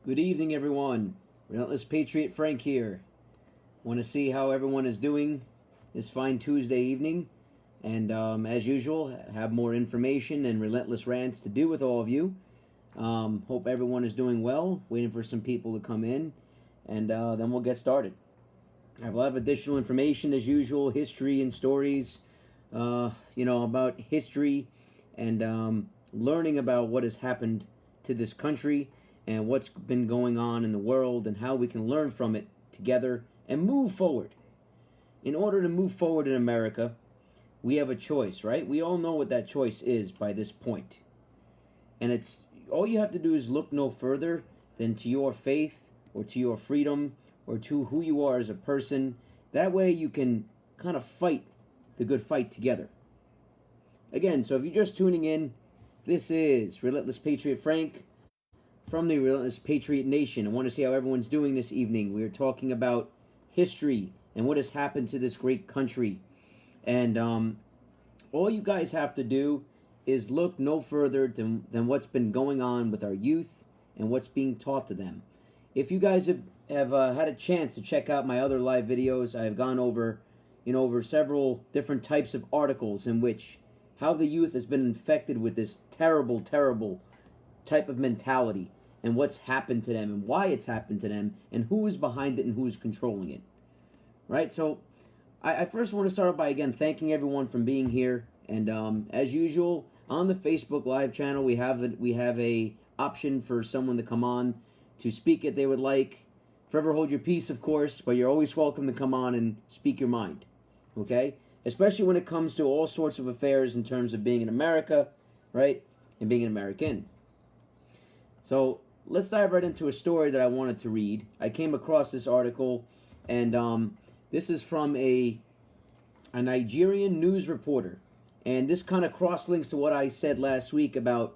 Good evening, everyone. Relentless Patriot Frank here. Want to see how everyone is doing this fine Tuesday evening. And as usual, have more information and relentless rants to do with all of you. Hope everyone is doing well. Waiting for some people to come in. And then we'll get started. I have a lot of additional information as usual, history and stories, about history and learning about what has happened to this country and what's been going on in the world and how we can learn from it together and move forward. In order to move forward in America, we have a choice, right? We all know what that choice is by this point. And it's all you have to do is look no further than to your faith or to your freedom or to who you are as a person. That way you can kind of fight the good fight together. Again, so if you're just tuning in, this is Relentless Patriot Frank from the Relentless Patriot Nation. I want to see how everyone's doing this evening. We're talking about history and what has happened to this great country. And all you guys have to do is look no further than what's been going on with our youth and what's being taught to them. If you guys have had a chance to check out my other live videos, I have gone over, over several different types of articles in which how the youth has been infected with this terrible, terrible type of mentality and what's happened to them and why it's happened to them and who is behind it and who is controlling it. Right? So I first want to start by, again, thanking everyone for being here. And as usual, on the Facebook Live channel, we have a option for someone to come on to speak if they would like. Forever hold your peace, of course, but you're always welcome to come on and speak your mind. Okay? Especially when it comes to all sorts of affairs in terms of being in America, right? And being an American. So let's dive right into a story that I wanted to read. I came across this article, and this is from a Nigerian news reporter. And this kind of cross-links to what I said last week about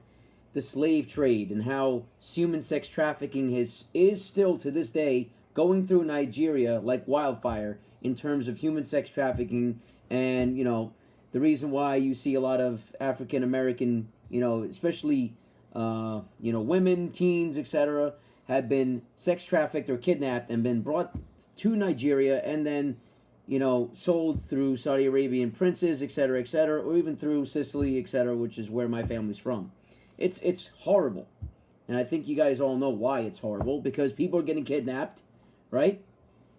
the slave trade and how human sex trafficking is still to this day going through Nigeria like wildfire in terms of human sex trafficking. And, the reason why you see a lot of African American, especially, women, teens, etc., have been sex trafficked or kidnapped and been brought to Nigeria and then, sold through Saudi Arabian princes, etc., or even through Sicily, etc., which is where my family's from. It's horrible. And I think you guys all know why it's horrible, because people are getting kidnapped, right?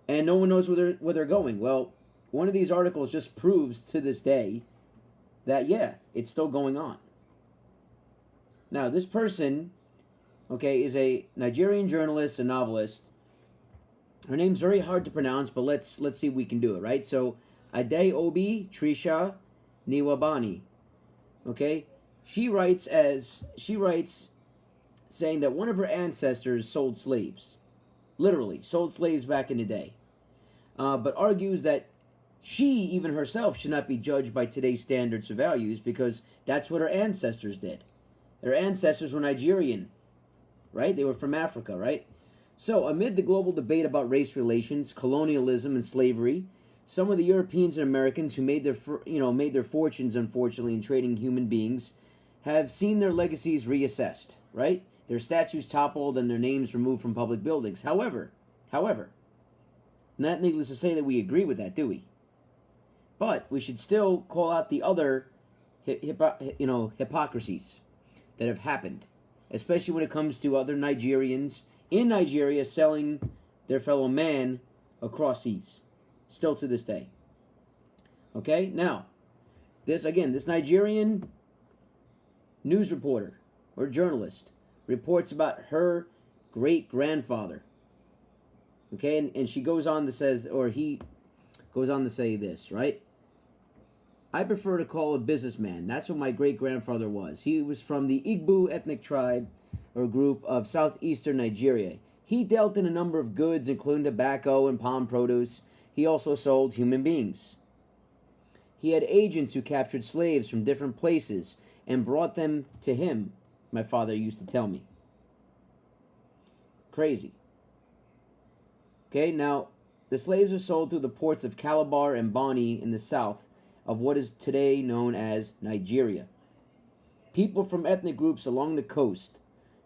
And no one knows where they're going. Well, one of these articles just proves to this day that, yeah, it's still going on. Now, this person, is a Nigerian journalist, a novelist. Her name's very hard to pronounce, but let's see if we can do it, right? So, Adeobi Trisha Niwabani. Okay? She writes saying that one of her ancestors sold slaves. Literally, sold slaves back in the day. But argues that she, even herself, should not be judged by today's standards or values because that's what her ancestors did. Their ancestors were Nigerian, right? They were from Africa, right? So, amid the global debate about race relations, colonialism, and slavery, some of the Europeans and Americans who made their fortunes, unfortunately, in trading human beings, have seen their legacies reassessed, right? Their statues toppled and their names removed from public buildings. However, not needless to say that we agree with that, do we? But we should still call out the other, hypocrisies that have happened, especially when it comes to other Nigerians in Nigeria selling their fellow man across seas, still to this day. Okay, now, this Nigerian news reporter or journalist reports about her great-grandfather. Okay, and she goes on to he goes on to say this, right? I prefer to call a businessman. That's what my great-grandfather was. He was from the Igbo ethnic tribe or group of southeastern Nigeria. He dealt in a number of goods, including tobacco and palm produce. He also sold human beings. He had agents who captured slaves from different places and brought them to him, my father used to tell me. Crazy. Okay, now, the slaves are sold through the ports of Calabar and Bonny in the south of what is today known as Nigeria. People from ethnic groups along the coast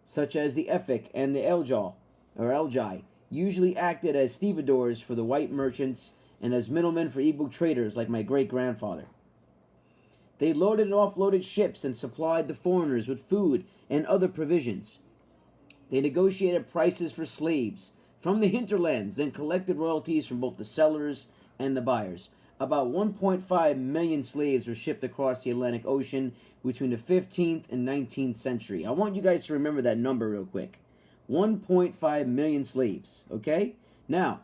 such as the Efik and the Eljaw, or Elgi, usually acted as stevedores for the white merchants and as middlemen for Igbo traders like my great-grandfather. They loaded and offloaded ships and supplied the foreigners with food and other provisions. They negotiated prices for slaves from the hinterlands, then collected royalties from both the sellers and the buyers. About 1.5 million slaves were shipped across the Atlantic Ocean between the 15th and 19th century. I want you guys to remember that number real quick. 1.5 million slaves, okay? Now,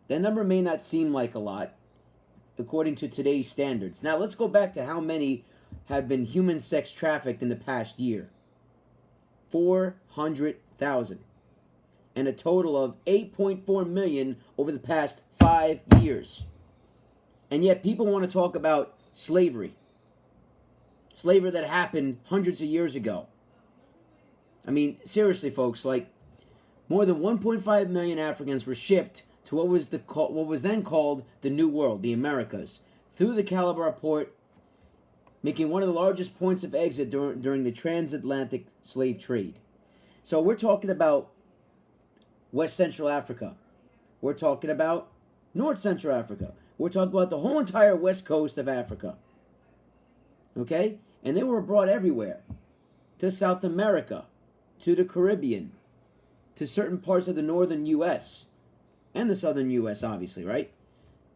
that number may not seem like a lot according to today's standards. Now, let's go back to how many have been human sex trafficked in the past year. 400,000. And a total of 8.4 million over the past 5 years. And yet people want to talk about slavery. Slavery that happened hundreds of years ago. I mean, seriously, folks, like, more than 1.5 million Africans were shipped to what was then called the New World, the Americas, through the Calabar port, making one of the largest points of exit during the transatlantic slave trade. So we're talking about West Central Africa. We're talking about North Central Africa. We're talking about the whole entire west coast of Africa. Okay? And they were brought everywhere. To South America, to the Caribbean, to certain parts of the northern U.S., and the southern U.S., obviously, right?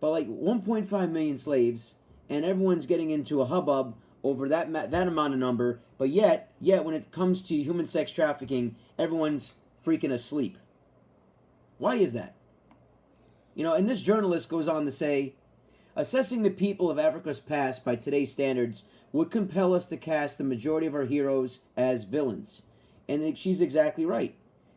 But like 1.5 million slaves, and everyone's getting into a hubbub over that amount of number, but yet when it comes to human sex trafficking, everyone's freaking asleep. Why is that? You know, and this journalist goes on to say, assessing the people of Africa's past by today's standards would compel us to cast the majority of our heroes as villains. And she's exactly right.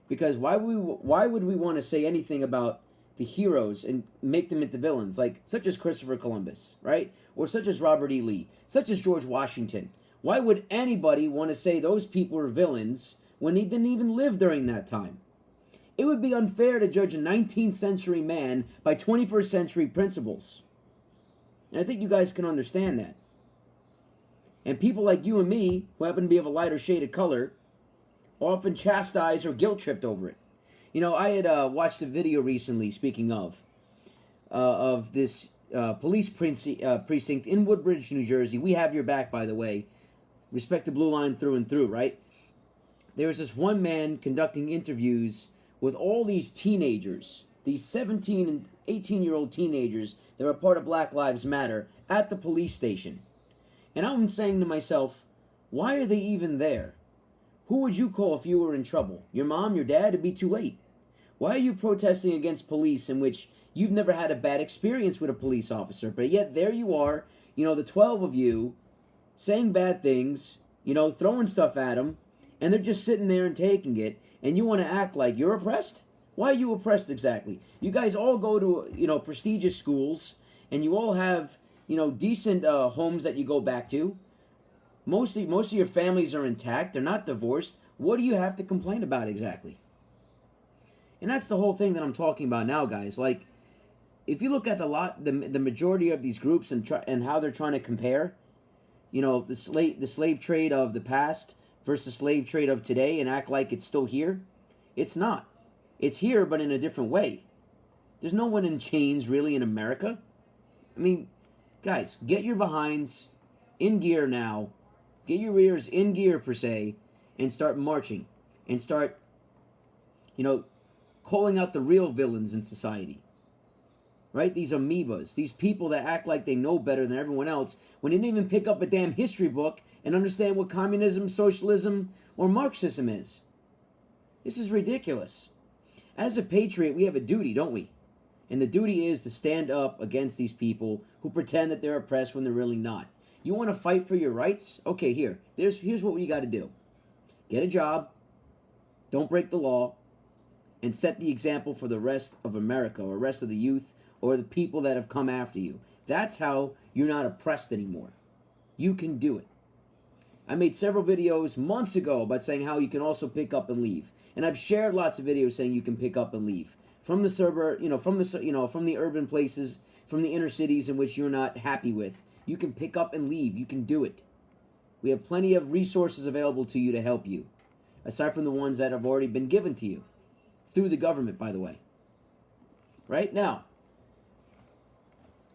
Because why would we want to say anything about the heroes and make them into villains, like such as Christopher Columbus, right? Or such as Robert E. Lee, such as George Washington. Why would anybody want to say those people were villains when they didn't even live during that time? It would be unfair to judge a 19th century man by 21st century principles. And I think you guys can understand that. And people like you and me, who happen to be of a lighter shade of color, often chastised or guilt-tripped over it. You know, I had watched a video recently, speaking of this police precinct in Woodbridge, New Jersey. We have your back, by the way. Respect the blue line through and through, right? There was this one man conducting interviews with all these teenagers, these 17 and 18-year-old teenagers that were part of Black Lives Matter at the police station. And I'm saying to myself, why are they even there? Who would you call if you were in trouble? Your mom, your dad? It'd be too late. Why are you protesting against police in which you've never had a bad experience with a police officer? But yet there you are, you know, the 12 of you, saying bad things, you know, throwing stuff at them, and they're just sitting there and taking it, and you want to act like you're oppressed? Why are you oppressed exactly? You guys all go to, you know, prestigious schools, and you all have, you know, decent homes that you go back to. Most of your families are intact. They're not divorced. What do you have to complain about exactly? And that's the whole thing that I'm talking about now, guys. Like, if you look at the majority of these groups and how they're trying to compare, you know, the slave trade of the past versus the slave trade of today, and act like it's still here, it's not. It's here, but in a different way. There's no one in chains really in America. I mean, guys, get your behinds in gear now. Get your ears in gear, per se, and start marching. And start, you know, calling out the real villains in society. Right? These amoebas. These people that act like they know better than everyone else when they didn't even pick up a damn history book and understand what communism, socialism, or Marxism is. This is ridiculous. As a patriot, we have a duty, don't we? And the duty is to stand up against these people who pretend that they're oppressed when they're really not. You want to fight for your rights? Okay, here's what you got to do. Get a job, don't break the law, and set the example for the rest of America, or rest of the youth, or the people that have come after you. That's how you're not oppressed anymore. You can do it. I made several videos months ago about saying how you can also pick up and leave. And I've shared lots of videos saying you can pick up and leave. From the suburb, from the urban places, from the inner cities in which you're not happy with. You can pick up and leave. You can do it. We have plenty of resources available to you to help you, aside from the ones that have already been given to you. through the government, by the way. Right now,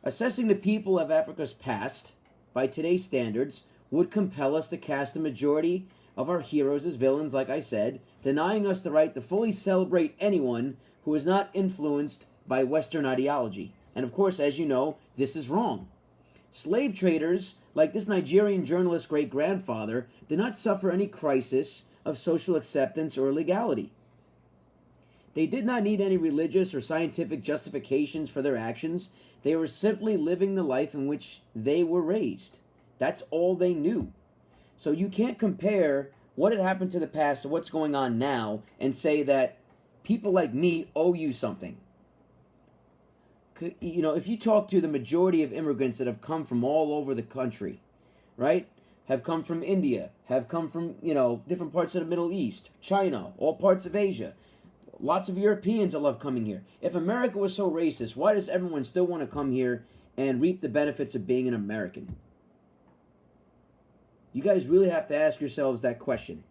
assessing the people of Africa's past by today's standards would compel us to cast the majority of our heroes as villains, like I said, denying us the right to fully celebrate anyone who is not influenced by Western ideology. And of course, as you know, this is wrong. Slave traders, like this Nigerian journalist's great-grandfather, did not suffer any crisis of social acceptance or legality. They did not need any religious or scientific justifications for their actions. They were simply living the life in which they were raised. That's all they knew. So you can't compare what had happened to the past to what's going on now and say that people like me owe you something. You know, if you talk to the majority of immigrants that have come from all over the country, right, have come from India, have come from, you know, different parts of the Middle East, China, all parts of Asia, lots of Europeans that love coming here. If America was so racist, why does everyone still want to come here and reap the benefits of being an American? You guys really have to ask yourselves that question.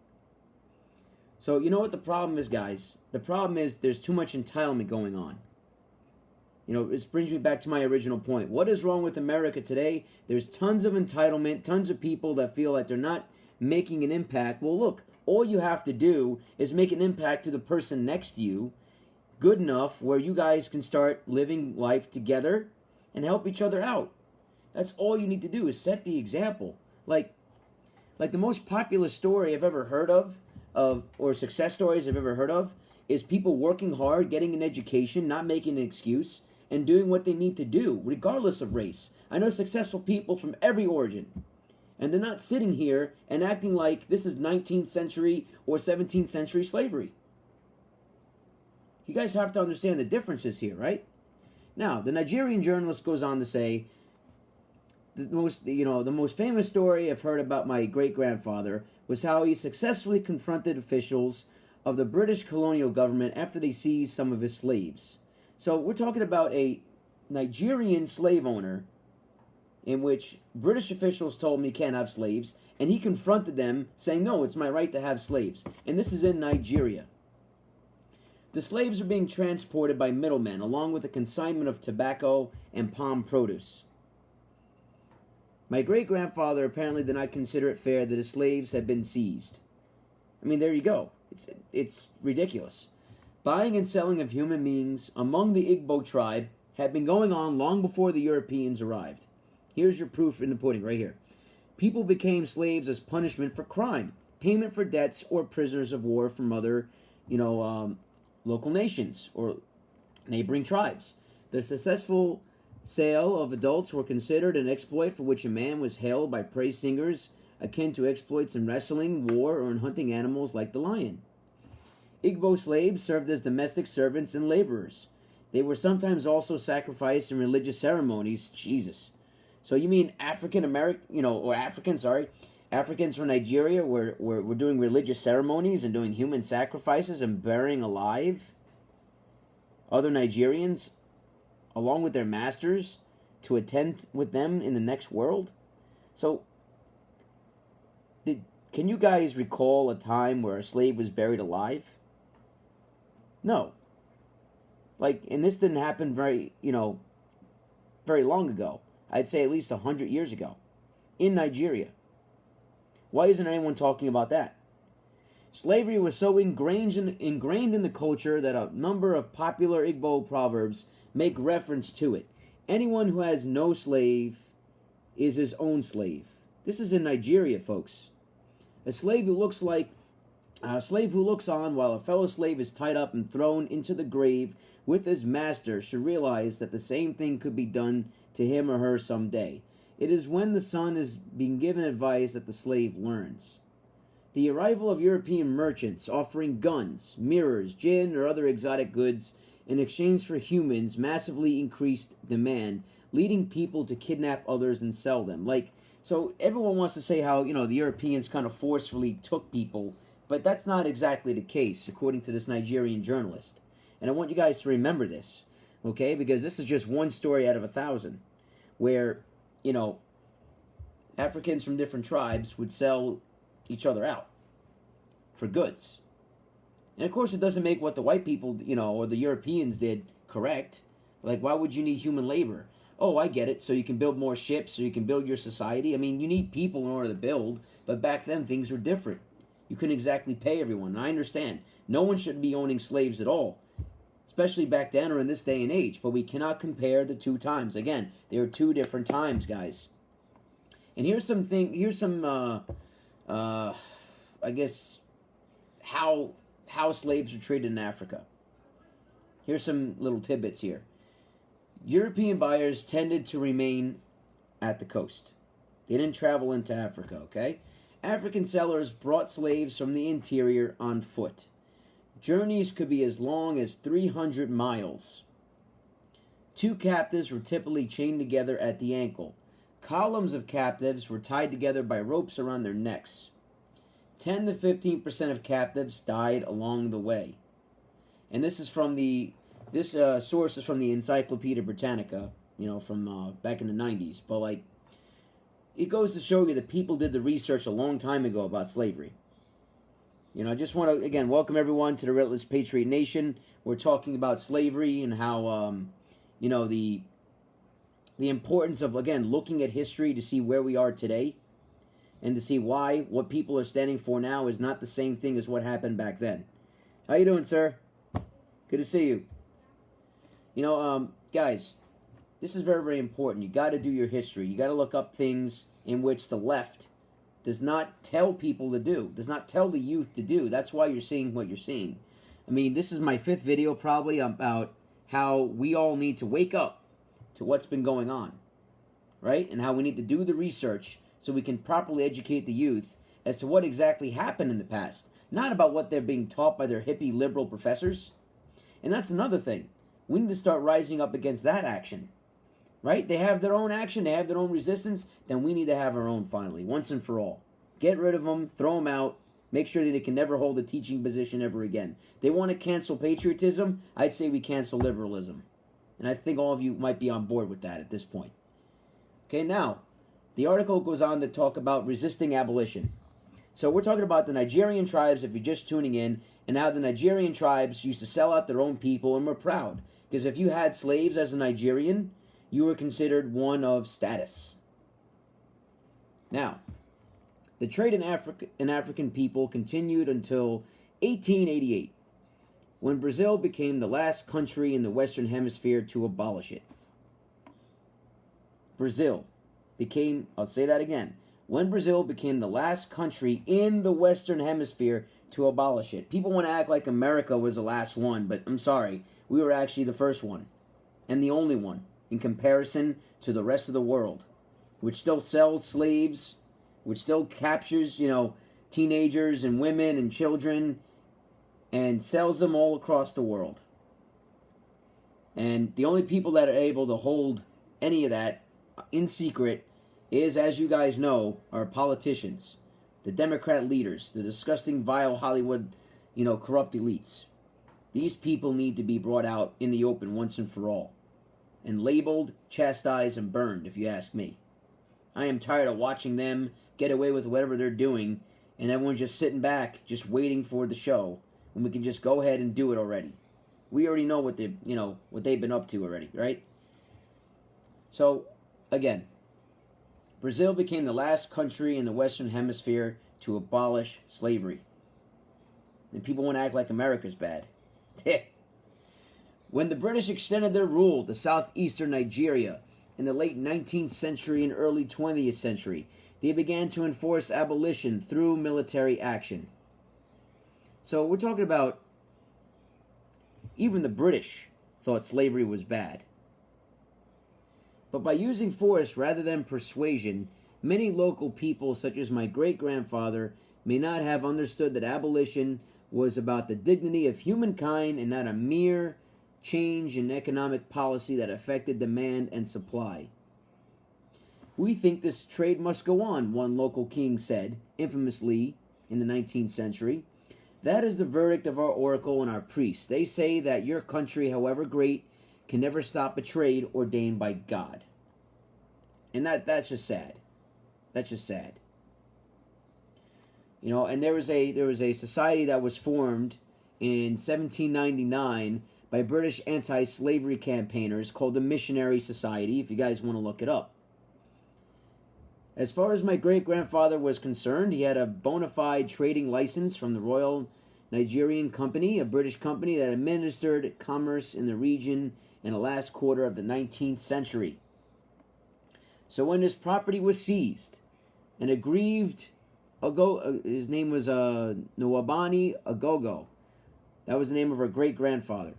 So, you know what the problem is, guys? The problem is there's too much entitlement going on. You know, this brings me back to my original point. What is wrong with America today? There's tons of entitlement, tons of people that feel that they're not making an impact. Well, look, all you have to do is make an impact to the person next to you good enough where you guys can start living life together and help each other out. That's all you need to do is set the example. Like the most popular story I've ever heard of or success stories I've ever heard of is people working hard, getting an education, not making an excuse, and doing what they need to do, regardless of race. I know successful people from every origin. And they're not sitting here and acting like this is 19th century or 17th century slavery. You guys have to understand the differences here, right? Now, the Nigerian journalist goes on to say, the most famous story I've heard about my great-grandfather was how he successfully confronted officials of the British colonial government after they seized some of his slaves. So we're talking about a Nigerian slave owner in which British officials told him he can't have slaves, and he confronted them saying, no, it's my right to have slaves. And this is in Nigeria. The slaves are being transported by middlemen, along with a consignment of tobacco and palm produce. My great-grandfather apparently did not consider it fair that his slaves had been seized. I mean, there you go. It's ridiculous. Buying and selling of human beings among the Igbo tribe had been going on long before the Europeans arrived. Here's your proof in the pudding right here. People became slaves as punishment for crime, payment for debts, or prisoners of war from other, local nations or neighboring tribes. The successful sale of adults were considered an exploit for which a man was hailed by praise singers akin to exploits in wrestling, war, or in hunting animals like the lion. Igbo slaves served as domestic servants and laborers. They were sometimes also sacrificed in religious ceremonies. Jesus. So you mean Africans from Nigeria were doing religious ceremonies and doing human sacrifices and burying alive other Nigerians along with their masters to attend with them in the next world? So, can you guys recall a time where a slave was buried alive? No. And this didn't happen very long ago. I'd say at least 100 years ago. In Nigeria. Why isn't anyone talking about that? Slavery was so ingrained in the culture that a number of popular Igbo proverbs make reference to it. Anyone who has no slave is his own slave. This is in Nigeria, folks. A slave who looks on while a fellow slave is tied up and thrown into the grave with his master should realize that the same thing could be done to him or her someday. It is when the son is being given advice that the slave learns. The arrival of European merchants offering guns, mirrors, gin, or other exotic goods in exchange for humans massively increased demand, leading people to kidnap others and sell them. So everyone wants to say how, the Europeans kind of forcefully took people, but that's not exactly the case, according to this Nigerian journalist. And I want you guys to remember this, okay? Because this is just one story out of 1,000, where, Africans from different tribes would sell each other out for goods. And of course, it doesn't make what the white people, or the Europeans did correct. Like, why would you need human labor? Oh, I get it. So you can build more ships, so you can build your society. I mean, you need people in order to build, but back then things were different. You couldn't exactly pay everyone. And I understand. No one should be owning slaves at all, especially back then or in this day and age. But we cannot compare the two times. Again, they are two different times, guys. And here's some, I guess, how slaves were treated in Africa. Here's some little tidbits here. European buyers tended to remain at the coast. They didn't travel into Africa, okay? African sellers brought slaves from the interior on foot. Journeys could be as long as 300 miles. Two captives were typically chained together at the ankle. Columns of captives were tied together by ropes around their necks. 10 to 15% of captives died along the way. And this is from this source is from the Encyclopedia Britannica, from back in the 90s. But, like, it goes to show you that people did the research a long time ago about slavery. I just want to, again, welcome everyone to the Relentless Patriot Nation. We're talking about slavery and how, the importance of, again, looking at history to see where we are today and to see why what people are standing for now is not the same thing as what happened back then. How you doing, sir? Good to see you. Guys, this is very, very important. You got to do your history. You got to look up things in which the left does not tell people to do, does not tell the youth to do. That's why you're seeing what you're seeing. I mean, this is my 5th video probably about how we all need to wake up to what's been going on, right? And how we need to do the research so we can properly educate the youth as to what exactly happened in the past, not about what they're being taught by their hippie liberal professors. And that's another thing. We need to start rising up against that action, right? They have their own action, they have their own resistance, then we need to have our own finally, once and for all. Get rid of them, throw them out, make sure that they can never hold a teaching position ever again. They want to cancel patriotism, I'd say we cancel liberalism. And I think all of you might be on board with that at this point. Okay, now, the article goes on to talk about resisting abolition. So we're talking about the Nigerian tribes, if you're just tuning in, and how the Nigerian tribes used to sell out their own people and were proud. Because if you had slaves as a Nigerian, you were considered one of status. Now, the trade in African people continued until 1888, when Brazil became the last country in the Western Hemisphere to abolish it. Brazil became, I'll say that again, when Brazil became the last country in the Western Hemisphere to abolish it. People want to act like America was the last one, but I'm sorry, we were actually the first one, and the only one, in comparison to the rest of the world, which still sells slaves, which still captures, teenagers and women and children, and sells them all across the world. And the only people that are able to hold any of that in secret is, as you guys know, our politicians, the Democrat leaders, the disgusting, vile Hollywood, corrupt elites. These people need to be brought out in the open once and for all, and labeled, chastised, and burned, if you ask me. I am tired of watching them get away with whatever they're doing, and everyone just sitting back, just waiting for the show, when we can just go ahead and do it already. We already know what they've been up to already, right? So, again, Brazil became the last country in the Western Hemisphere to abolish slavery. And people want to act like America's bad. When the British extended their rule to southeastern Nigeria in the late 19th century and early 20th century, they began to enforce abolition through military action. So we're talking about, even the British thought slavery was bad. But by using force rather than persuasion, many local people, such as my great-grandfather, may not have understood that abolition was about the dignity of humankind and not a mere change in economic policy that affected demand and supply. We think this trade must go on, one local king said, infamously, in the 19th century. That is the verdict of our oracle and our priests. They say that your country, however great, can never stop a trade ordained by God. And that's just sad. That's just sad. And there was a society that was formed in 1799 by British anti-slavery campaigners called the Missionary Society, if you guys want to look it up. As far as my great-grandfather was concerned, he had a bona fide trading license from the Royal Nigerian Company, a British company that administered commerce in the region in the last quarter of the 19th century. So when this property was seized, an aggrieved his name was Nwabani Agogo. That was the name of her great-grandfather.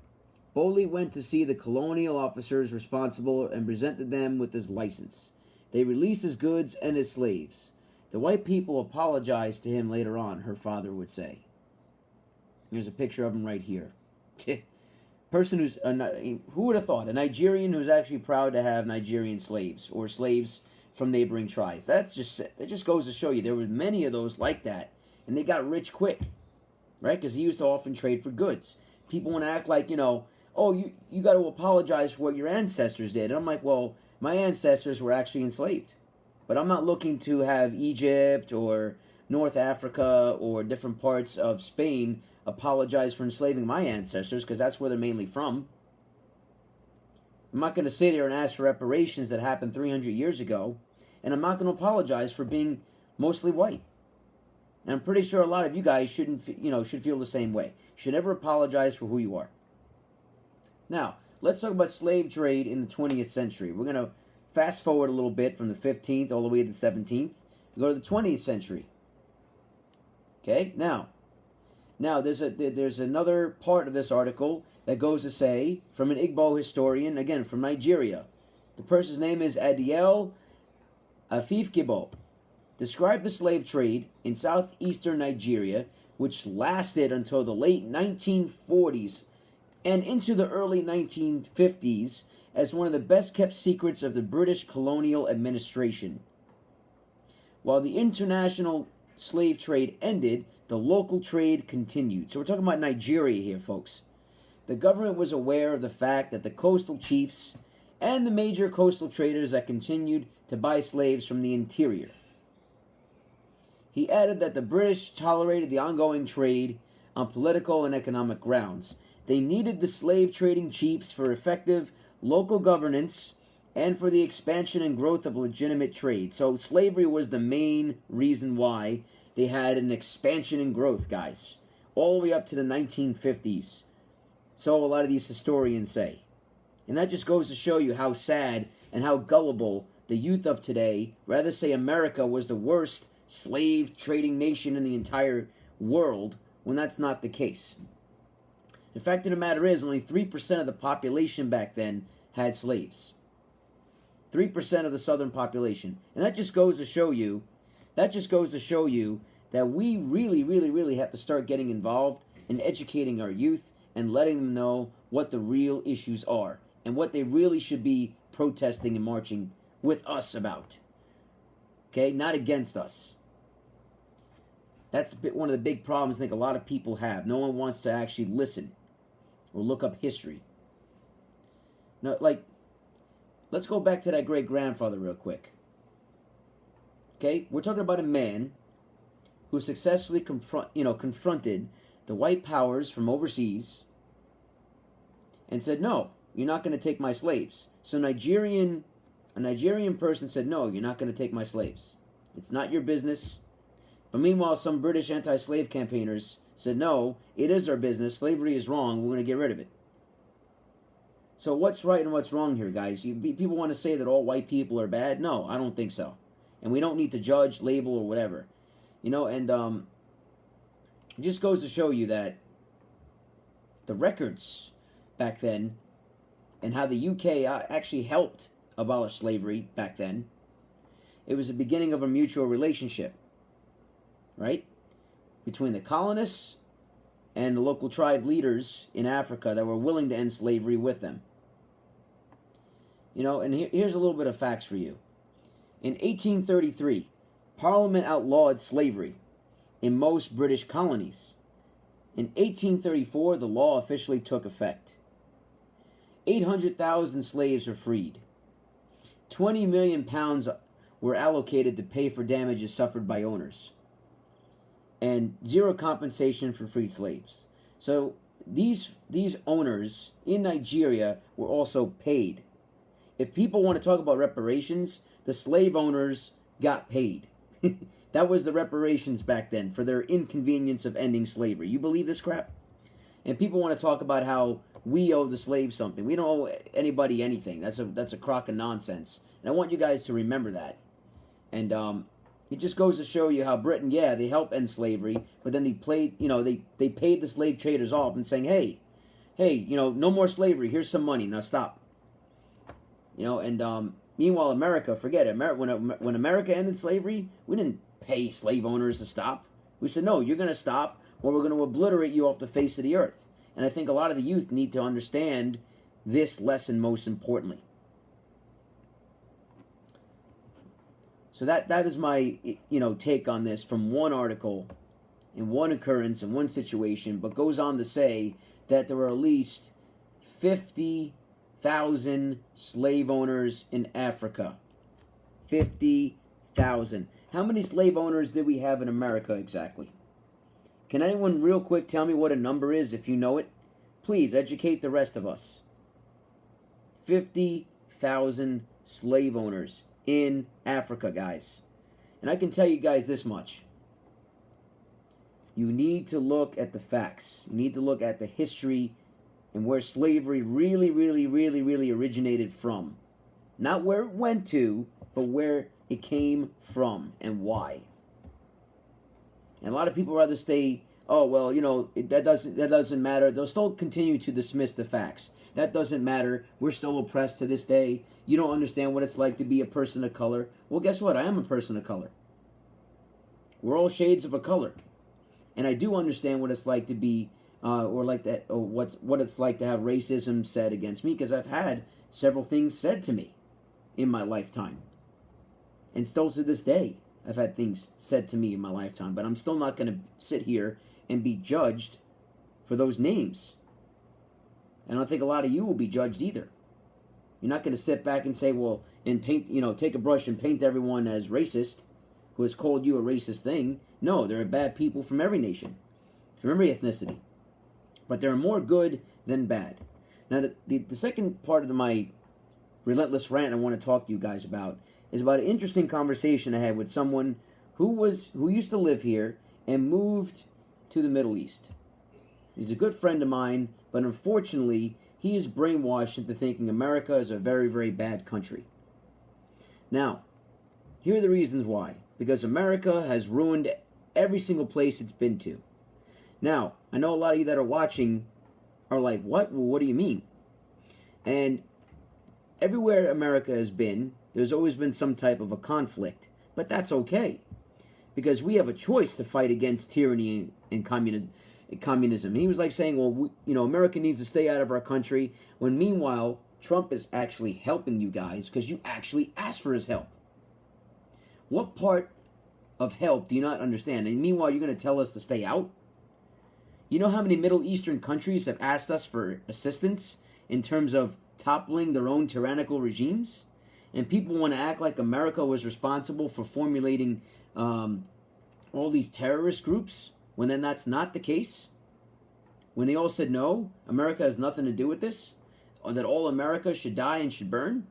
Boldly went to see the colonial officers responsible and presented them with his license. They released his goods and his slaves. The white people apologized to him later on, her father would say. Here's a picture of him right here. Person who's, who would have thought? A Nigerian who's actually proud to have Nigerian slaves, or slaves from neighboring tribes. That just goes to show you there were many of those like that, and they got rich quick, right? Because he used to often trade for goods. People want to act like, oh, you got to apologize for what your ancestors did. And I'm like, well, my ancestors were actually enslaved. But I'm not looking to have Egypt or North Africa or different parts of Spain apologize for enslaving my ancestors, because that's where they're mainly from. I'm not going to sit here and ask for reparations that happened 300 years ago, and I'm not going to apologize for being mostly white. And I'm pretty sure a lot of you guys should feel the same way. You should never apologize for who you are. Now, let's talk about slave trade in the 20th century. We're going to fast forward a little bit from the 15th all the way to the 17th. We go to the 20th century. Okay, now there's another part of this article that goes to say, from an Igbo historian, again from Nigeria. The person's name is Adiel Afifgibo. Described the slave trade in southeastern Nigeria, which lasted until the late 1940s and into the early 1950s, as one of the best kept secrets of the British colonial administration. While the international slave trade ended, the local trade continued. So we're talking about Nigeria here, folks. The government was aware of the fact that the coastal chiefs and the major coastal traders that continued to buy slaves from the interior. He added that the British tolerated the ongoing trade on political and economic grounds. They needed the slave trading chiefs for effective local governance and for the expansion and growth of legitimate trade. So slavery was the main reason why they had an expansion and growth, guys, all the way up to the 1950s. So a lot of these historians say. And that just goes to show you how sad and how gullible the youth of today rather say America was the worst slave trading nation in the entire world, when that's not the case. The fact of the matter is, only 3% of the population back then had slaves. 3% of the southern population. And that just goes to show you that we really have to start getting involved in educating our youth and letting them know what the real issues are and what they really should be protesting and marching with us about. Okay? Not against us. That's one of the big problems I think a lot of people have. No one wants to actually listen or look up history. Now, let's go back to that great-grandfather real quick. Okay? We're talking about a man who successfully confronted the white powers from overseas and said, no, you're not going to take my slaves. So a Nigerian person said, no, you're not going to take my slaves. It's not your business. But meanwhile, some British anti-slave campaigners said, no, it is our business. Slavery is wrong. We're going to get rid of it. So what's right and what's wrong here, guys? People want to say that all white people are bad. No, I don't think so. And we don't need to judge, label, or whatever. And it just goes to show you that the records back then and how the UK actually helped abolish slavery back then, it was the beginning of a mutual relationship, right? Between the colonists and the local tribe leaders in Africa that were willing to end slavery with them. And here's a little bit of facts for you. In 1833, Parliament outlawed slavery in most British colonies. In 1834, the law officially took effect. 800,000 slaves were freed. 20 million pounds were allocated to pay for damages suffered by owners. And zero compensation for freed slaves. So these owners in Nigeria were also paid. If people want to talk about reparations, the slave owners got paid. That was the reparations back then for their inconvenience of ending slavery. You believe this crap? And people want to talk about how we owe the slaves something. We don't owe anybody anything. That's a crock of nonsense. And I want you guys to remember that. And it just goes to show you how Britain, yeah, they helped end slavery, but then they paid the slave traders off and saying, hey, no more slavery. Here's some money. Now stop. And meanwhile, America, forget it. When America ended slavery, we didn't pay slave owners to stop. We said, no, you're going to stop, or we're going to obliterate you off the face of the earth. And I think a lot of the youth need to understand this lesson most importantly. So that is my take on this from one article, in one occurrence, in one situation, but goes on to say that there were at least 50,000 slave owners in Africa. 50,000. How many slave owners did we have in America exactly? Can anyone real quick tell me what a number is if you know it? Please educate the rest of us. 50,000 slave owners in Africa, guys. And I can tell you guys this much. You need to look at the facts. You need to look at the history and where slavery really, really, really, really originated from. Not where it went to, but where it came from and why. And a lot of people rather say, oh, well, that doesn't matter. They'll still continue to dismiss the facts. That doesn't matter. We're still oppressed to this day. You don't understand what it's like to be a person of color. Well, guess what? I am a person of color. We're all shades of a color. And I do understand what it's like to be, what it's like to have racism said against me, because I've had several things said to me in my lifetime. And still to this day, I've had things said to me in my lifetime. But I'm still not going to sit here and be judged for those names. And I don't think a lot of you will be judged either. You're not going to sit back and say, well, and paint, take a brush and paint everyone as racist who has called you a racist thing. No, there are bad people from every nation, from every ethnicity. But there are more good than bad. Now, the second part of my relentless rant I want to talk to you guys about is about an interesting conversation I had with someone who used to live here and moved to the Middle East. He's a good friend of mine, but unfortunately, he is brainwashed into thinking America is a very, very bad country. Now, here are the reasons why. Because America has ruined every single place it's been to. Now, I know a lot of you that are watching are like, what? Well, what do you mean? And everywhere America has been, there's always been some type of a conflict. But that's okay. Because we have a choice to fight against tyranny and communism. And he was like saying, well, America needs to stay out of our country, when meanwhile, Trump is actually helping you guys because you actually asked for his help. What part of help do you not understand? And meanwhile, you're going to tell us to stay out? You know how many Middle Eastern countries have asked us for assistance in terms of toppling their own tyrannical regimes? And people want to act like America was responsible for formulating all these terrorist groups, when then that's not the case? When they all said, no, America has nothing to do with this? Or that all America should die and should burn?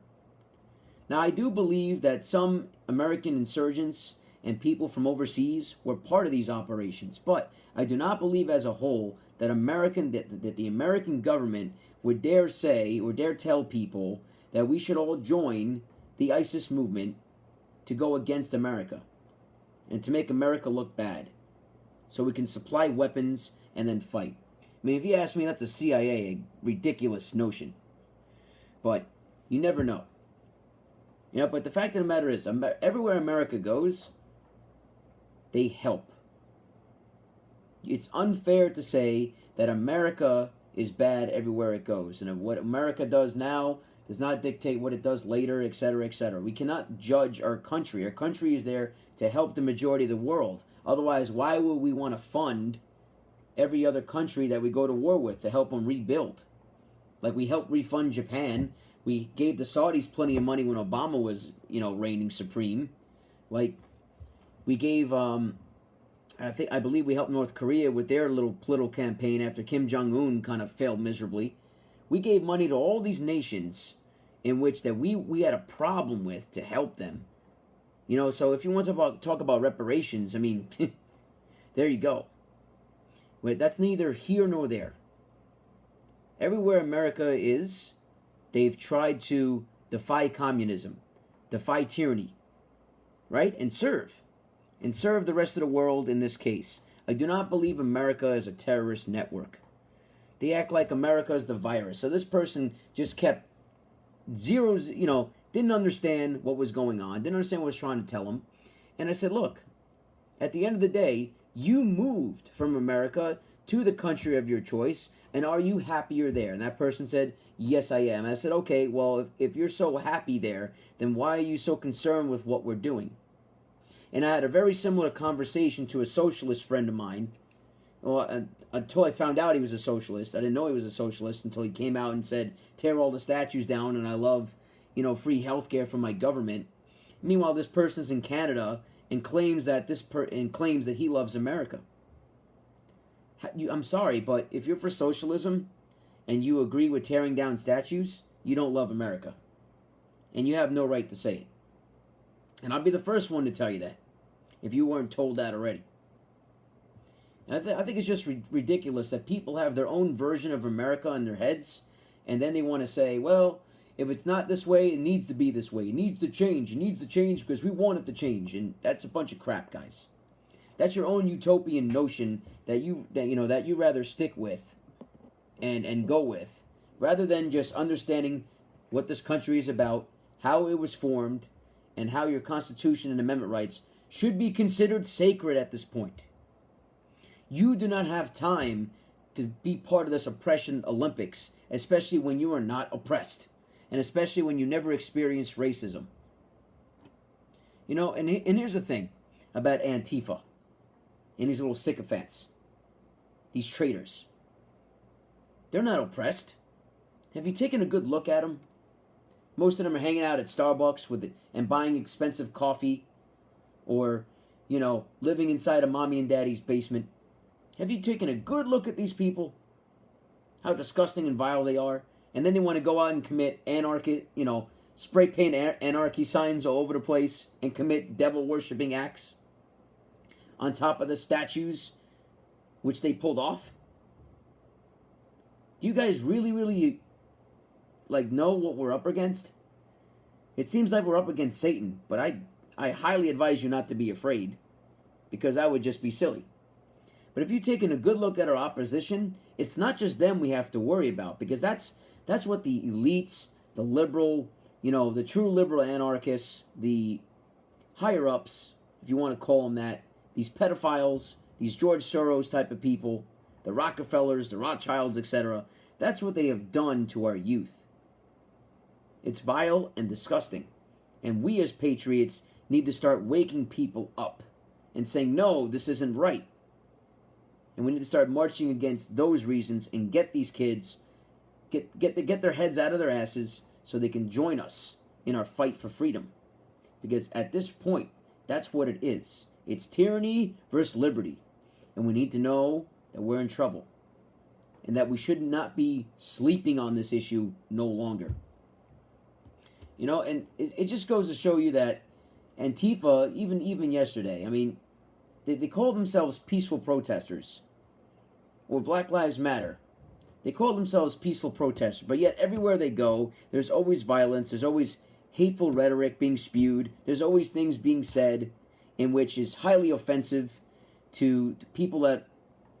Now, I do believe that some American insurgents and people from overseas were part of these operations, but I do not believe as a whole that the American government would dare say or dare tell people that we should all join the ISIS movement to go against America and to make America look bad so we can supply weapons and then fight. I mean, if you ask me, that's the CIA, a ridiculous notion. But you never know. But the fact of the matter is, everywhere America goes, they help. It's unfair to say that America is bad everywhere it goes, and what America does now does not dictate what it does later, etc., etc. We cannot judge our country. Our country is there to help the majority of the world. Otherwise, why would we want to fund every other country that we go to war with to help them rebuild? Like we helped refund Japan. We gave the Saudis plenty of money when Obama was, reigning supreme. Like, we gave I believe we helped North Korea with their little political campaign after Kim Jong-un kind of failed miserably. We gave money to all these nations in which that we had a problem with to help them. So if you want to talk about reparations, I mean, there you go. Wait, that's neither here nor there. Everywhere America is, they've tried to defy communism, defy tyranny, right? And serve the rest of the world in this case. I do not believe America is a terrorist network. They act like America is the virus. So this person just kept zeros, didn't understand what was going on, didn't understand what I was trying to tell him. And I said, look, at the end of the day, you moved from America to the country of your choice, and are you happier there? And that person said, yes, I am. And I said, okay, well, if you're so happy there, then why are you so concerned with what we're doing? And I had a very similar conversation to a socialist friend of mine. Well, until I found out he was a socialist. I didn't know he was a socialist until he came out and said, tear all the statues down, and I love, free health care from my government. Meanwhile, this person's in Canada and claims that he loves America. I'm sorry, but if you're for socialism and you agree with tearing down statues, you don't love America. And you have no right to say it. And I'll be the first one to tell you that, if you weren't told that already. I think it's just ridiculous that people have their own version of America in their heads, and then they want to say, well, if it's not this way, it needs to be this way. It needs to change. It needs to change because we want it to change. And that's a bunch of crap, guys. That's your own utopian notion that you rather stick with and go with, rather than just understanding what this country is about, how it was formed, and how your Constitution and amendment rights should be considered sacred at this point. You do not have time to be part of this oppression Olympics, especially when you are not oppressed, and especially when you never experienced racism. And here's the thing about Antifa and these little sycophants, these traitors. They're not oppressed. Have you taken a good look at them? Most of them are hanging out at Starbucks and buying expensive coffee, or, living inside of mommy and daddy's basement. Have you taken a good look at these people? How disgusting and vile they are. And then they want to go out and commit anarchy, spray paint anarchy signs all over the place and commit devil-worshipping acts on top of the statues which they pulled off. Do you guys really, really, know what we're up against? It seems like we're up against Satan, but I highly advise you not to be afraid, because that would just be silly. But if you've taken a good look at our opposition, it's not just them we have to worry about, because that's what the elites, the liberal, the true liberal anarchists, the higher-ups, if you want to call them that, these pedophiles, these George Soros type of people, the Rockefellers, the Rothschilds, etc., that's what they have done to our youth. It's vile and disgusting. And we as patriots need to start waking people up and saying, no, this isn't right. And we need to start marching against those reasons and get these kids, get their heads out of their asses so they can join us in our fight for freedom. Because at this point, that's what it is. It's tyranny versus liberty. And we need to know that we're in trouble. And that we should not be sleeping on this issue no longer. And it just goes to show you that Antifa, even yesterday, I mean, they call themselves peaceful protesters. Or Black Lives Matter. They call themselves peaceful protesters, but yet everywhere they go, there's always violence, there's always hateful rhetoric being spewed, there's always things being said in which is highly offensive to people that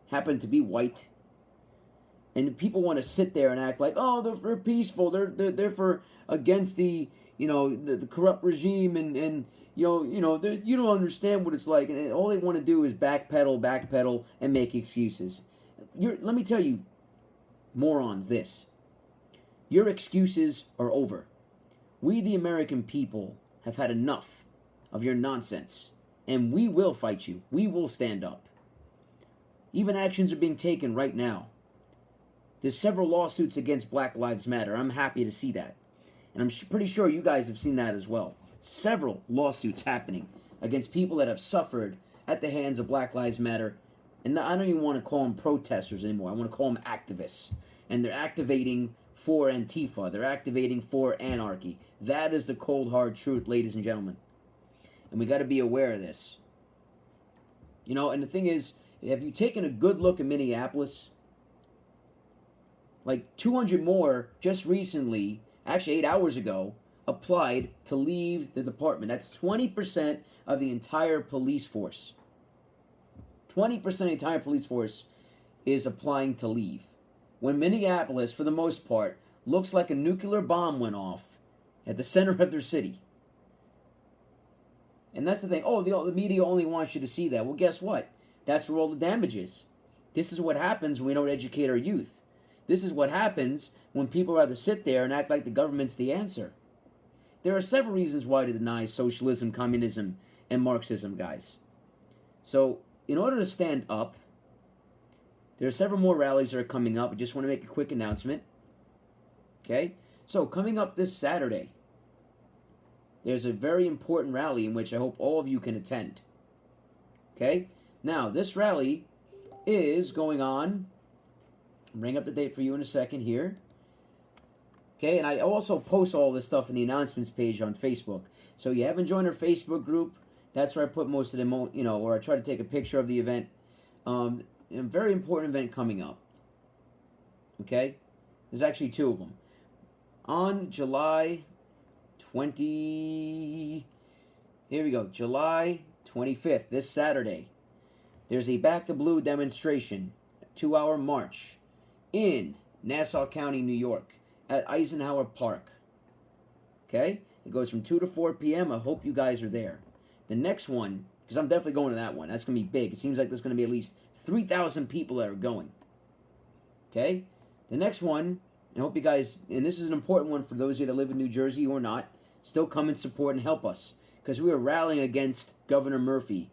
happen to be white. And people want to sit there and act like, oh, they're peaceful, they're for against the the corrupt regime, and you don't understand what it's like, and all they want to do is backpedal and make excuses. Let me tell you, morons, this. Your excuses are over. We, the American people, have had enough of your nonsense, and we will fight you. We will stand up. Even actions are being taken right now. There's several lawsuits against Black Lives Matter. I'm happy to see that. And I'm pretty sure you guys have seen that as well. Several lawsuits happening against people that have suffered at the hands of Black Lives Matter. And I don't even want to call them protesters anymore. I want to call them activists. And they're activating for Antifa. They're activating for anarchy. That is the cold, hard truth, ladies and gentlemen. And we got to be aware of this. And the thing is, have you taken a good look at Minneapolis? Like 200 more just recently, actually 8 hours ago, applied to leave the department. That's 20% of the entire police force. 20% of the entire police force is applying to leave. When Minneapolis, for the most part, looks like a nuclear bomb went off at the center of their city. And that's the thing. Oh, the media only wants you to see that. Well, guess what? That's where all the damage is. This is what happens when we don't educate our youth. This is what happens when people rather sit there and act like the government's the answer. There are several reasons why to deny socialism, communism, and Marxism, guys. So, in order to stand up, there are several more rallies that are coming up. I just want to make a quick announcement. Okay? So, coming up this Saturday, there's a very important rally in which I hope all of you can attend. Okay? Now, this rally is going on. I'll bring up the date for you in a second here. Okay, and I also post all this stuff in the announcements page on Facebook. So you haven't joined our Facebook group, that's where I put most of them, or I try to take a picture of the event. A very important event coming up. Okay? There's actually two of them. On July 20... Here we go. July 25th, this Saturday, there's a Back to Blue demonstration, a 2-hour march in Nassau County, New York, at Eisenhower Park. Okay? It goes from 2 to 4 p.m. I hope you guys are there. The next one, because I'm definitely going to that one. That's going to be big. It seems like there's going to be at least 3,000 people that are going. Okay? The next one, I hope you guys, and this is an important one for those of you that live in New Jersey or not, still come and support and help us. Because we are rallying against Governor Murphy.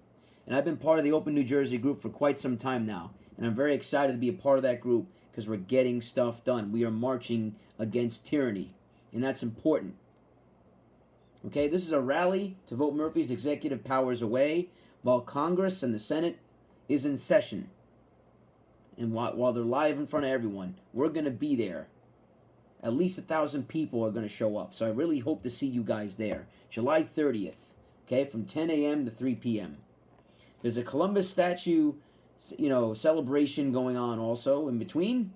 And I've been part of the Open New Jersey group for quite some time now. And I'm very excited to be a part of that group because we're getting stuff done. We are marching against tyranny. And that's important. Okay, this is a rally to vote Murphy's executive powers away while Congress and the Senate is in session. And while they're live in front of everyone, we're going to be there. At least 1,000 people are going to show up. So I really hope to see you guys there. July 30th, okay, from 10 a.m. to 3 p.m. There's a Columbus statue, celebration going on also in between.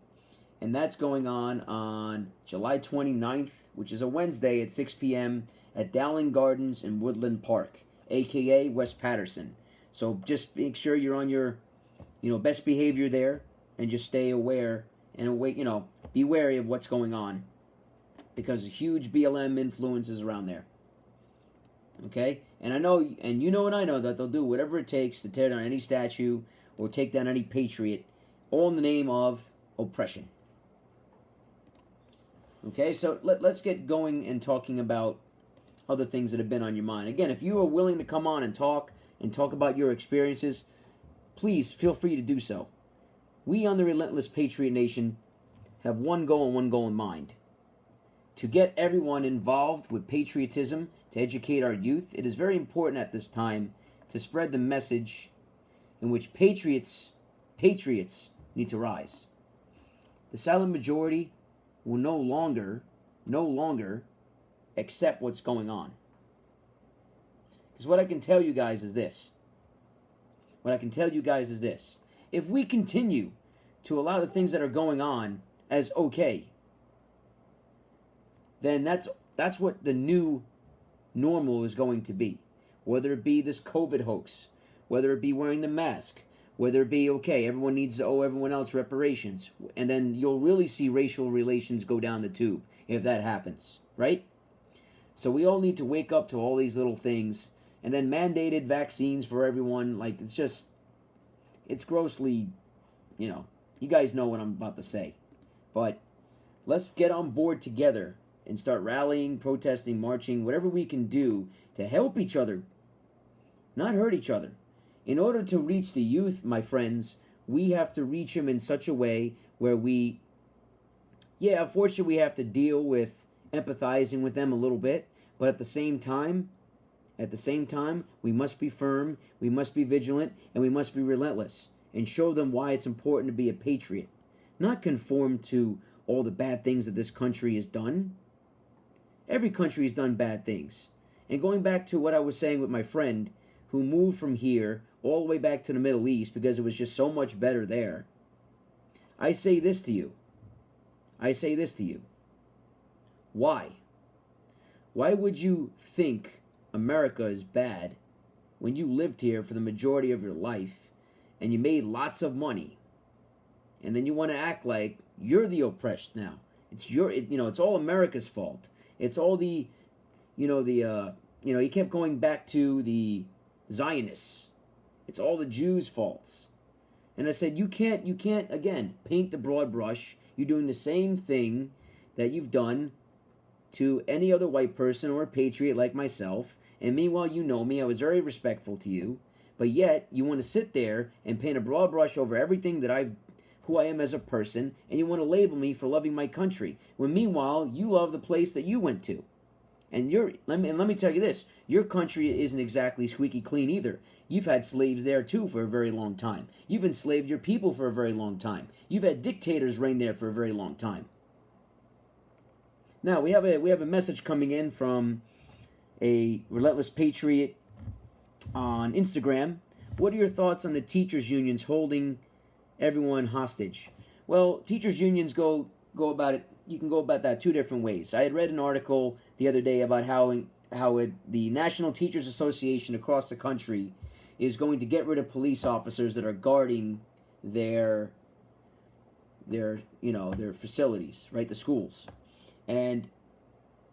And that's going on July 29th, which is a Wednesday at 6 p.m. at Dowling Gardens in Woodland Park, a.k.a. West Patterson. So just make sure you're on your, best behavior there and just stay aware and be wary of what's going on because a huge BLM influence is around there. Okay? And I know, and and I know that they'll do whatever it takes to tear down any statue or take down any patriot, all in the name of oppression. Okay, so let's get going and talking about other things that have been on your mind. Again, if you are willing to come on and talk about your experiences, please feel free to do so. We on the Relentless Patriot Nation have one goal and one goal in mind. To get everyone involved with patriotism, to educate our youth, it is very important at this time to spread the message in which patriots need to rise. The silent majority will no longer accept what's going on. Because what I can tell you guys is this. If we continue to allow the things that are going on as okay, then that's what the new normal is going to be. Whether it be this COVID hoax, whether it be wearing the mask, whether it be, everyone needs to owe everyone else reparations. And then you'll really see racial relations go down the tube if that happens, right? So we all need to wake up to all these little things. And then mandated vaccines for everyone. It's grossly, you guys know what I'm about to say. But let's get on board together and start rallying, protesting, marching, whatever we can do to help each other, not hurt each other. In order to reach the youth, my friends, we have to reach them in such a way where unfortunately we have to deal with empathizing with them a little bit, but at the same time, At the same time, we must be firm, we must be vigilant, and we must be relentless, and show them why it's important to be a patriot. Not conform to all the bad things that this country has done. Every country has done bad things. And going back to what I was saying with my friend who moved from here all the way back to the Middle East because it was just so much better there, I say this to you. Why? Why would you think America is bad when you lived here for the majority of your life and you made lots of money, and then you want to act like you're the oppressed now? It's all America's fault. It's all he kept going back to the Zionists. It's all the Jews' faults. And I said, you can't again paint the broad brush. You're doing the same thing that you've done to any other white person or a patriot like myself. And meanwhile, you know me, I was very respectful to you, but yet you want to sit there and paint a broad brush over everything that who I am as a person, and you want to label me for loving my country, when meanwhile you love the place that you went to. And let me tell you this, your country isn't exactly squeaky clean either. You've had slaves there too for a very long time. You've enslaved your people for a very long time. You've had dictators reign there for a very long time. Now we have a message coming in from a Relentless Patriot on Instagram. What are your thoughts on the teachers' unions holding everyone hostage? Well, teachers' unions go about it. You can go about that two different ways. I had read an article the other day about how the National Teachers Association across the country is going to get rid of police officers that are guarding their facilities, right, the schools. And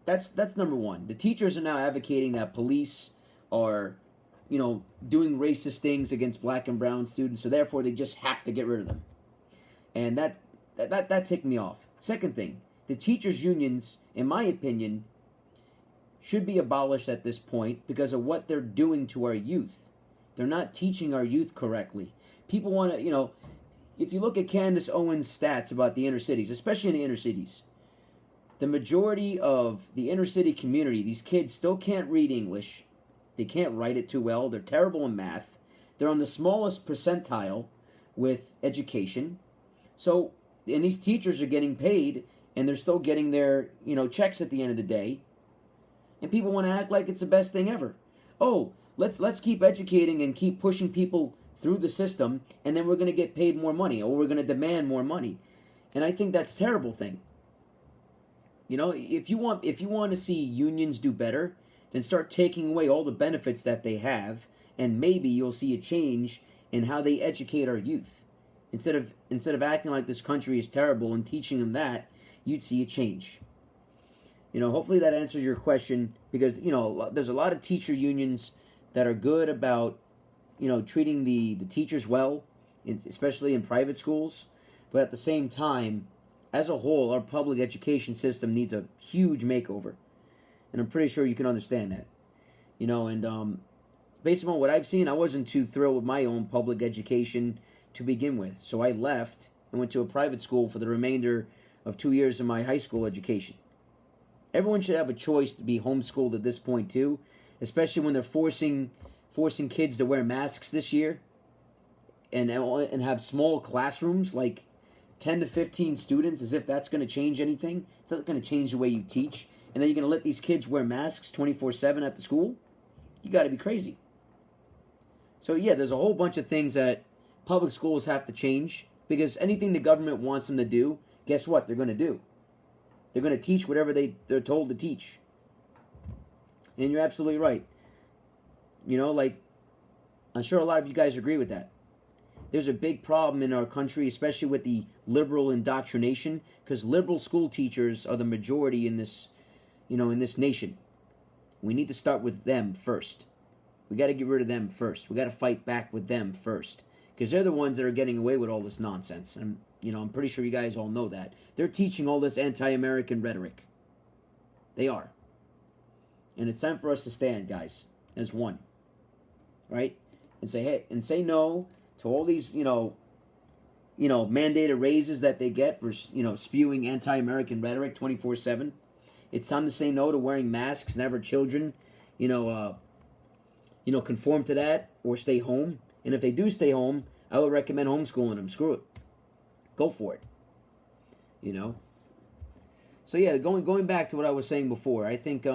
that's number one. The teachers are now advocating that police are, doing racist things against black and brown students, so therefore they just have to get rid of them. And that ticked me off. Second thing, the teachers' unions, in my opinion, should be abolished at this point because of what they're doing to our youth. They're not teaching our youth correctly. People want to, if you look at Candace Owens' stats about the inner cities, especially in the inner cities, the majority of the inner city community, these kids still can't read English. They can't write it too well. They're terrible in math. They're on the smallest percentile with education. So, and these teachers are getting paid, and they're still getting their, checks at the end of the day. And people want to act like it's the best thing ever. Oh, let's keep educating and keep pushing people through the system, and then we're going to get paid more money, or we're going to demand more money. And I think that's a terrible thing. If you want to see unions do better, then start taking away all the benefits that they have, and maybe you'll see a change in how they educate our youth. Instead of acting like this country is terrible and teaching them that, you'd see a change. Hopefully that answers your question, because there's a lot of teacher unions that are good about treating the teachers well, especially in private schools, but at the same time, as a whole, our public education system needs a huge makeover. And I'm pretty sure you can understand that. Based on what I've seen, I wasn't too thrilled with my own public education to begin with. So I left and went to a private school for the remainder of 2 years of my high school education. Everyone should have a choice to be homeschooled at this point too, especially when they're forcing kids to wear masks this year and have small classrooms, like 10 to 15 students, as if that's going to change anything. It's not going to change the way you teach. And then you're going to let these kids wear masks 24/7 at the school? You got to be crazy. So yeah, there's a whole bunch of things that public schools have to change, because anything the government wants them to do, guess what they're going to do? They're going to teach whatever they're told to teach. And you're absolutely right. I'm sure a lot of you guys agree with that. There's a big problem in our country, especially with the liberal indoctrination, because liberal school teachers are the majority in this, in this nation. We need to start with them first. We got to get rid of them first. We got to fight back with them first, because they're the ones that are getting away with all this nonsense. And I'm pretty sure you guys all know that. They're teaching all this anti-American rhetoric. They are. And it's time for us to stand, guys, as one. Right? And say no to all these, mandated raises that they get for, spewing anti-American rhetoric 24/7. It's time to say no to wearing masks and have our children, conform to that or stay home. And if they do stay home, I would recommend homeschooling them. Screw it. Go for it. So yeah, going back to what I was saying before, I think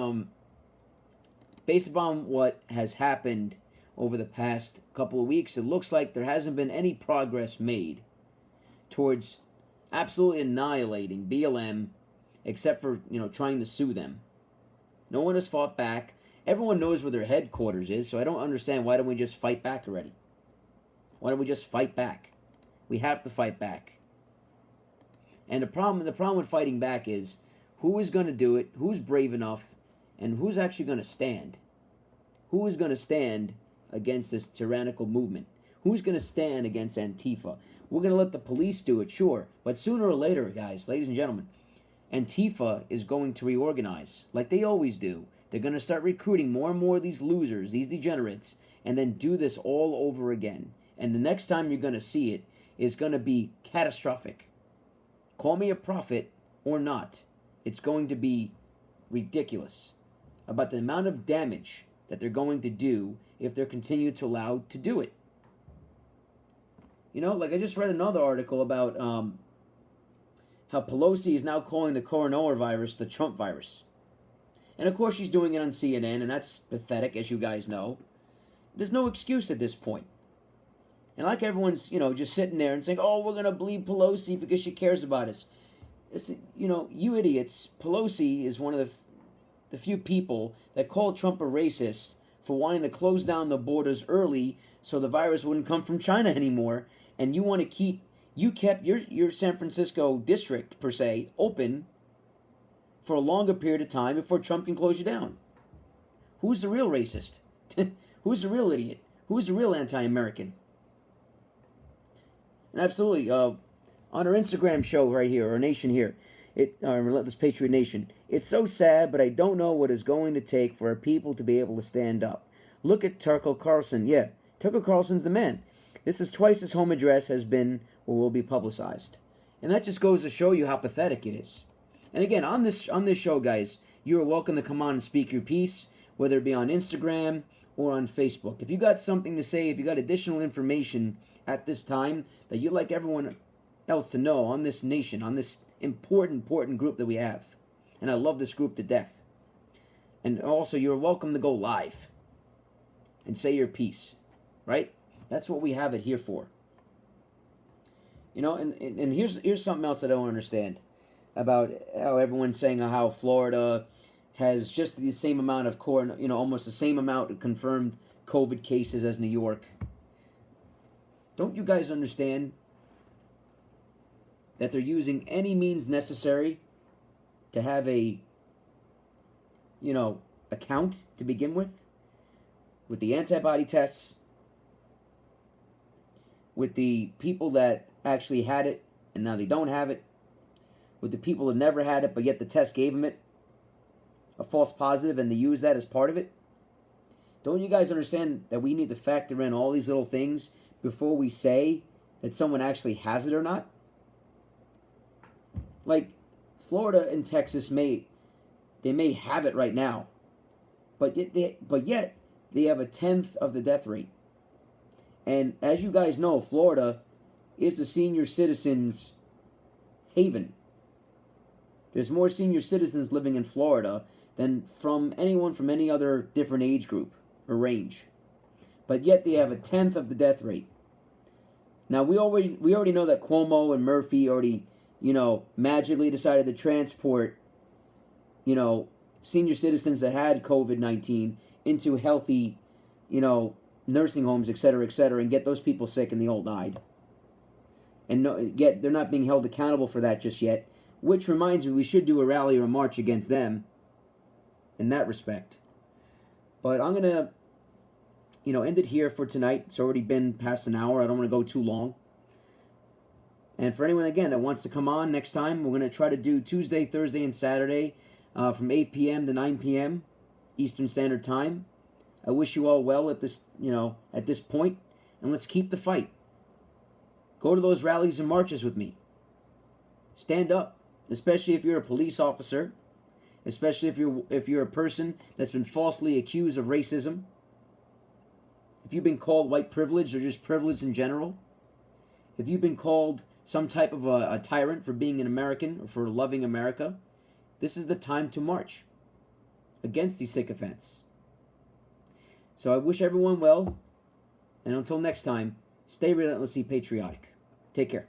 based upon what has happened over the past couple of weeks, it looks like there hasn't been any progress made towards absolutely annihilating BLM, except for trying to sue them. No one has fought back. Everyone knows where their headquarters is, so I don't understand, why don't we just fight back already? Why don't we just fight back? We have to fight back. And the problem with fighting back is, who is going to do it, who's brave enough, and who's actually going to stand? Who is going to stand against this tyrannical movement? Who's going to stand against Antifa? We're going to let the police do it, sure. But sooner or later, guys, ladies and gentlemen, Antifa is going to reorganize, like they always do. They're going to start recruiting more and more of these losers, these degenerates, and then do this all over again. And the next time you're going to see it is going to be catastrophic. Call me a prophet or not. It's going to be ridiculous about the amount of damage that they're going to do if they're continued to allow to do it. Like I just read another article about how Pelosi is now calling the coronavirus the Trump virus. And of course she's doing it on CNN, and that's pathetic, as you guys know. There's no excuse at this point. And like everyone's, just sitting there and saying, oh, we're going to believe Pelosi because she cares about us. It's, you idiots, Pelosi is one of the few people that called Trump a racist for wanting to close down the borders early so the virus wouldn't come from China anymore. And you kept your San Francisco district, per se, open for a longer period of time before Trump can close you down. Who's the real racist? Who's the real idiot? Who's the real anti-American? And absolutely, on our Instagram show right here, our nation here, Relentless Patriot Nation, it's so sad, but I don't know what it's going to take for our people to be able to stand up. Look at Tucker Carlson. Yeah, Tucker Carlson's the man. This is twice his home address has been or will be publicized. And that just goes to show you how pathetic it is. And again, on this show, guys, you are welcome to come on and speak your piece, whether it be on Instagram or on Facebook. If you got something to say, if you got additional information at this time that you'd like everyone else to know on this nation, on this important group that we have. And I love this group to death. And also, you're welcome to go live and say your piece, right? That's what we have it here for. And here's something else that I don't understand about how everyone's saying how Florida has just the same amount of almost the same amount of confirmed COVID cases as New York. Don't you guys understand that they're using any means necessary to have a count to begin with the antibody tests, with the people that actually had it and now they don't have it, with the people that never had it but yet the test gave them it, a false positive, and they use that as part of it? Don't you guys understand that we need to factor in all these little things before we say that someone actually has it or not? Like, Florida and Texas may have it right now, but yet they have a 1/10 of the death rate. And as you guys know, Florida is the senior citizens' haven. There's more senior citizens living in Florida than from anyone from any other different age group or range. But yet they have a 1/10 of the death rate. Now we already know that Cuomo and Murphy already, magically decided to transport, senior citizens that had COVID-19 into healthy, nursing homes, etc., and get those people sick and they all died. And yet they're not being held accountable for that just yet, which reminds me we should do a rally or a march against them in that respect. But I'm going to, end it here for tonight. It's already been past an hour. I don't want to go too long. And for anyone, again, that wants to come on next time, we're going to try to do Tuesday, Thursday, and Saturday from 8 p.m. to 9 p.m. Eastern Standard Time. I wish you all well at this, at this point, and let's keep the fight. Go to those rallies and marches with me. Stand up, especially if you're a police officer, especially if you're a person that's been falsely accused of racism. if you've been called white privileged or just privileged in general, if you've been called some type of a tyrant for being an American or for loving America, this is the time to march against these sycophants. So I wish everyone well, and until next time, stay relentlessly patriotic. Take care.